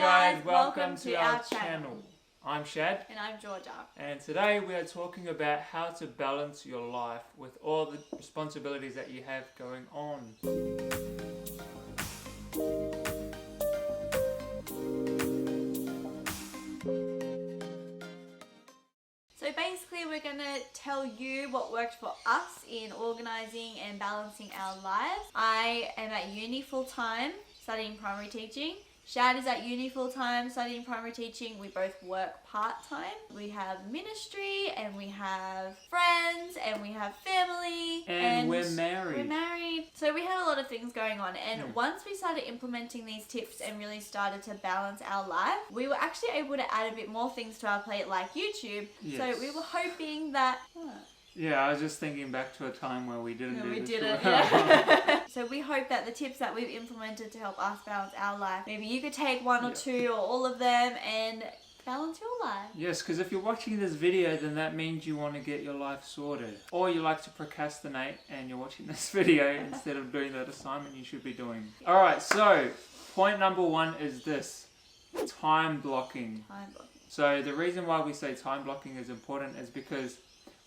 guys, welcome to our channel. I'm Shad. And I'm Georgia. And today we are talking about how to balance your life with all the responsibilities that you have going on. So basically we're going to tell you what worked for us in organising and balancing our lives. I am at uni full time studying primary teaching. Shad is at uni full time studying primary teaching. We both work part time. We have ministry and we have friends and we have family. And we're married. We're married. So we have a lot of things going on. And once we started implementing these tips and really started to balance our life, we were actually able to add a bit more things to our plate like YouTube. Yes. So we were hoping that... Yeah, I was just thinking back to a time where we didn't do this. We didn't, yeah. So we hope that the tips that we've implemented to help us balance our life, maybe you could take one or two or all of them and balance your life. Yes, because if you're watching this video, then that means you want to get your life sorted. Or you like to procrastinate and you're watching this video instead of doing that assignment you should be doing. Alright, so point number 1 is this. Time blocking. Time blocking. So the reason why we say time blocking is important is because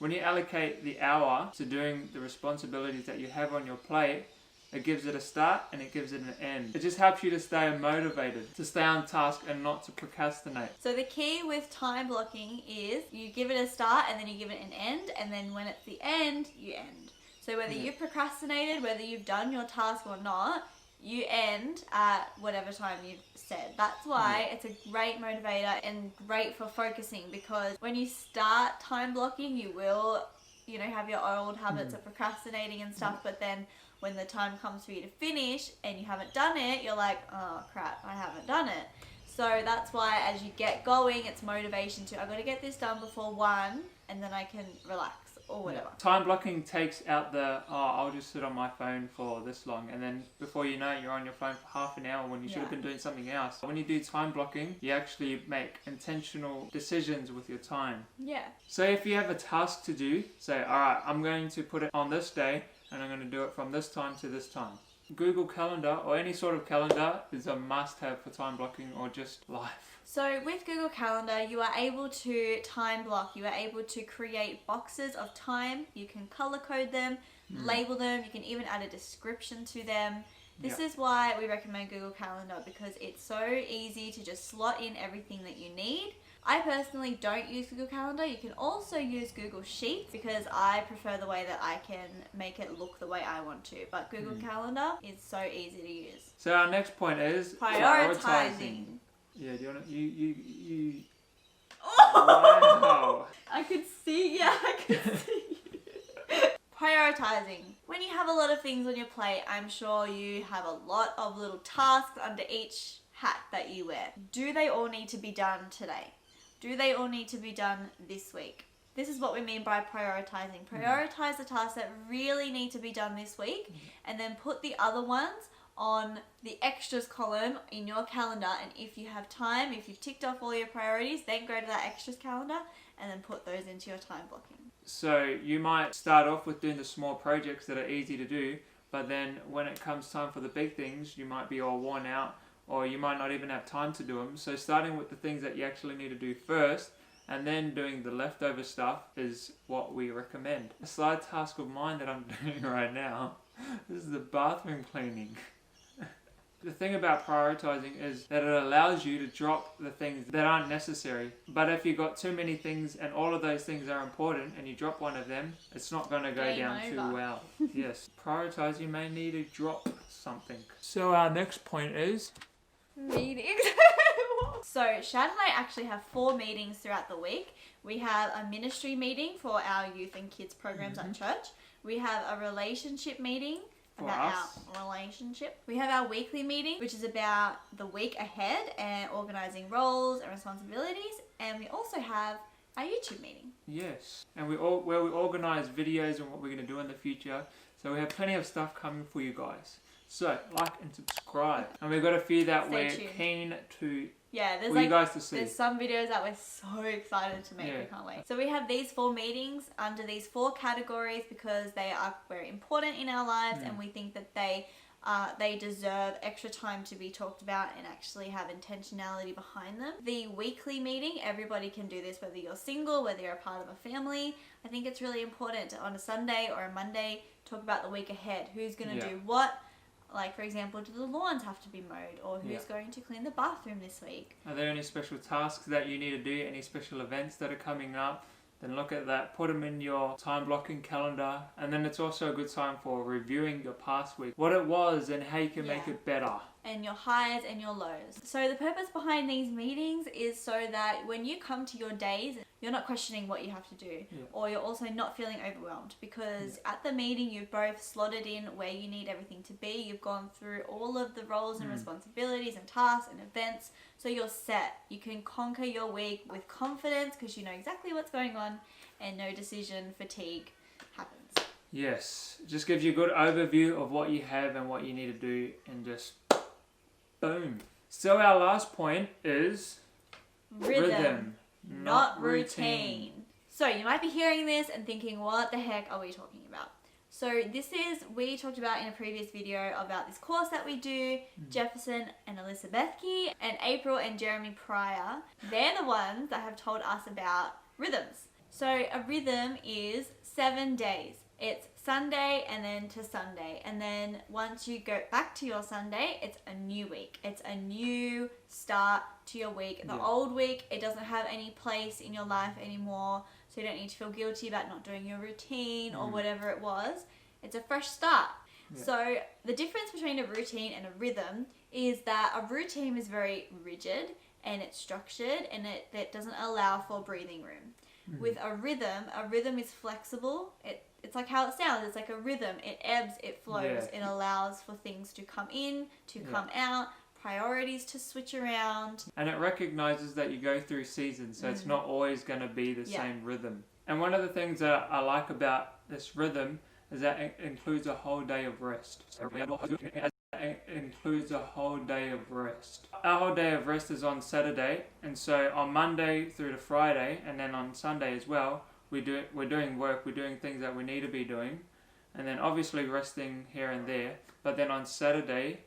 when you allocate the hour to doing the responsibilities that you have on your plate, it gives it a start and it gives it an end. It just helps you to stay motivated, to stay on task and not to procrastinate. So the key with time blocking is you give it a start and then you give it an end, and then when it's the end, you end. So whether you've procrastinated, whether you've done your task or not, you end at whatever time you've said. That's why it's a great motivator and great for focusing, because when you start time blocking, you will, have your old habits of procrastinating and stuff, but then when the time comes for you to finish and you haven't done it, you're like, oh crap, I haven't done it. So that's why as you get going, it's motivation to, I've got to get this done before 1 and then I can relax. Or whatever. Yeah. Time blocking takes out the, I'll just sit on my phone for this long, and then before you know it, you're on your phone for half an hour when you should have been doing something else. When you do time blocking, you actually make intentional decisions with your time. Yeah. So if you have a task to do, say, alright, I'm going to put it on this day, and I'm going to do it from this time to this time. Google Calendar or any sort of calendar is a must-have for time blocking or just life. So with Google Calendar, you are able to time block. You are able to create boxes of time. You can color code them, label them. You can even add a description to them. This is why we recommend Google Calendar, because it's so easy to just slot in everything that you need. I personally don't use Google Calendar. You can also use Google Sheets, because I prefer the way that I can make it look the way I want to. But Google Calendar is so easy to use. So our next point is prioritizing. Yeah, do you want to, you Oh! Wow. I could see, I could see. Prioritizing. When you have a lot of things on your plate, I'm sure you have a lot of little tasks under each hat that you wear. Do they all need to be done today? Do they all need to be done this week? This is what we mean by prioritizing. Prioritize the tasks that really need to be done this week, and then put the other ones on the extras column in your calendar. And if you have time, if you've ticked off all your priorities, then go to that extras calendar and then put those into your time blocking. So you might start off with doing the small projects that are easy to do, but then when it comes time for the big things, you might be all worn out, or you might not even have time to do them. So starting with the things that you actually need to do first, and then doing the leftover stuff is what we recommend. A side task of mine that I'm doing right now, this is the bathroom cleaning. The thing about prioritizing is that it allows you to drop the things that aren't necessary. But if you've got too many things and all of those things are important and you drop one of them, it's not going to go down too well. Yes, prioritize, you may need to drop something. So our next point is meetings. So Shad and I actually have 4 meetings throughout the week. We have a ministry meeting for our youth and kids programs at church. We have a relationship meeting about our relationship. We have our weekly meeting, which is about the week ahead and organising roles and responsibilities. And we also have our YouTube meeting. Yes, and where we organise videos and what we're going to do in the future. So we have plenty of stuff coming for you guys. So like and subscribe. And we've got a few that we're keen to for you guys to see. There's some videos that we're so excited to make. We can't wait. So we have these 4 meetings under these 4 categories because they are very important in our lives and we think that they they deserve extra time to be talked about and actually have intentionality behind them. The weekly meeting, everybody can do this, whether you're single, whether you're a part of a family. I think it's really important to, on a Sunday or a Monday, talk about the week ahead. Who's going to do what? Like, for example, do the lawns have to be mowed? Or who's going to clean the bathroom this week? Are there any special tasks that you need to do? Any special events that are coming up? Then look at that, put them in your time blocking calendar, and then it's also a good time for reviewing your past week, what it was and how you can make it better. And your highs and your lows. So the purpose behind these meetings is so that when you come to your days, you're not questioning what you have to do, or you're also not feeling overwhelmed, because at the meeting you've both slotted in where you need everything to be. You've gone through all of the roles and responsibilities and tasks and events, so you're set. You can conquer your week with confidence because you know exactly what's going on, and no decision fatigue happens. Yes, it just gives you a good overview of what you have and what you need to do, and just boom. So our last point is rhythm, not routine. So you might be hearing this and thinking, what the heck are we talking about? So this is, we talked about in a previous video about this course that we do. Jefferson and Elizabeth Key and April and Jeremy Pryor, they're the ones that have told us about rhythms. So a rhythm is 7 days. It's Sunday and then to Sunday, and then once you go back to your Sunday, it's a new week. It's a new start to your week. The old week, it doesn't have any place in your life anymore, so you don't need to feel guilty about not doing your routine or whatever it was. It's a fresh start. So the difference between a routine and a rhythm is that a routine is very rigid and it's structured, and it doesn't allow for breathing room. With a rhythm is flexible. It's like how it sounds. It's like a rhythm. It ebbs, it flows. It allows for things to come in, to come out, priorities to switch around. And it recognizes that you go through seasons, so it's not always going to be the same rhythm. And one of the things that I like about this rhythm is that it includes a whole day of rest. It includes a whole day of rest. Our whole day of rest is on Saturday, and so on Monday through to Friday, and then on Sunday as well, we're doing work, we're doing things that we need to be doing, and then obviously resting here and there. But then on Saturday,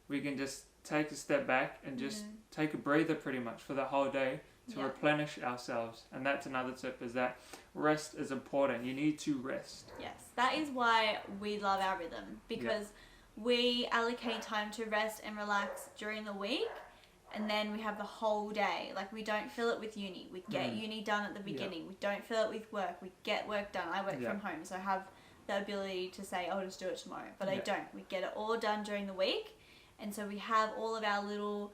we can just take a step back and just take a breather pretty much for the whole day to replenish ourselves. And that's another tip, is that rest is important. You need to rest. Yes, that is why we love our rhythm, because we allocate time to rest and relax during the week, and then we have the whole day. Like, we don't fill it with uni. We get uni done at the beginning. We don't fill it with work. We get work done. I work from home, so I have the ability to say, I'll just do it tomorrow. But I don't. We get it all done during the week. And so we have all of our little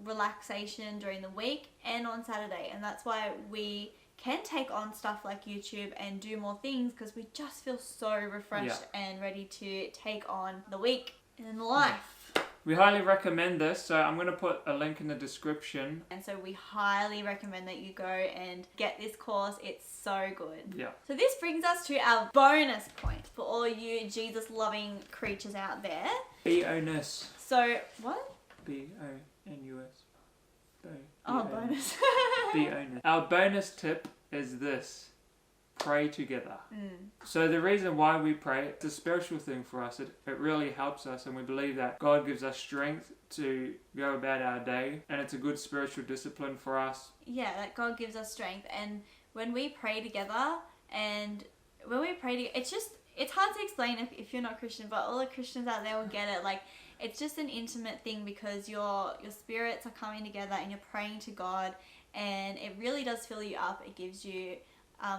relaxation during the week and on Saturday. And that's why we can take on stuff like YouTube and do more things, because we just feel so refreshed and ready to take on the week and life. We highly recommend this, so I'm going to put a link in the description. And so we highly recommend that you go and get this course. It's so good. Yeah. So this brings us to our bonus point for all you Jesus-loving creatures out there. Bonus. So, what? B-O-N-U-S. Oh, bonus. Bonus. Our bonus tip is this. Pray together. So the reason why we pray, it's a spiritual thing for us. It really helps us, and we believe that God gives us strength to go about our day, and it's a good spiritual discipline for us. Yeah, that God gives us strength, and when we pray together, it's hard to explain if you're not Christian, but all the Christians out there will get it. Like, it's just an intimate thing, because your spirits are coming together and you're praying to God, and it really does fill you up. It gives you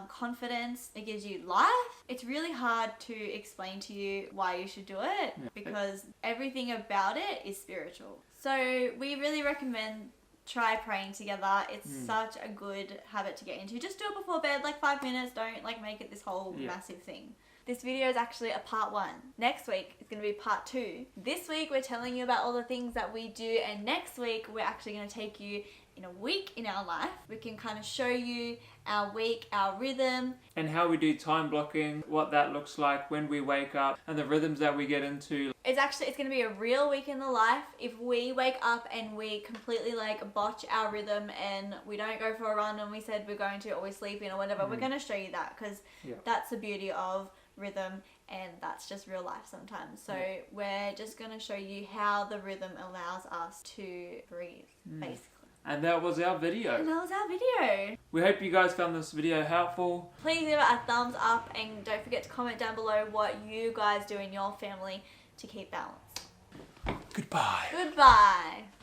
confidence, it gives you life. It's really hard to explain to you why you should do it, because everything about it is spiritual. So we really recommend try praying together. It's such a good habit to get into. Just do it before bed, like 5 minutes. Don't make it this whole massive thing. This video is actually a part 1. Next week is going to be part 2. This week we're telling you about all the things that we do, and next week we're actually going to take you in a week in our life. We can kind of show you our week, our rhythm, and how we do time blocking, what that looks like when we wake up, and the rhythms that we get into. It's going to be a real week in the life. If we wake up and we completely botch our rhythm and we don't go for a run and we said we're going to, or we sleep in or whatever, we're going to show you that, because that's the beauty of rhythm. and that's just real life sometimes. So we're just going to show you how the rhythm allows us to breathe, basically. And that was our video. And that was our video. We hope you guys found this video helpful. Please give it a thumbs up and don't forget to comment down below what you guys do in your family to keep balance. Goodbye. Goodbye.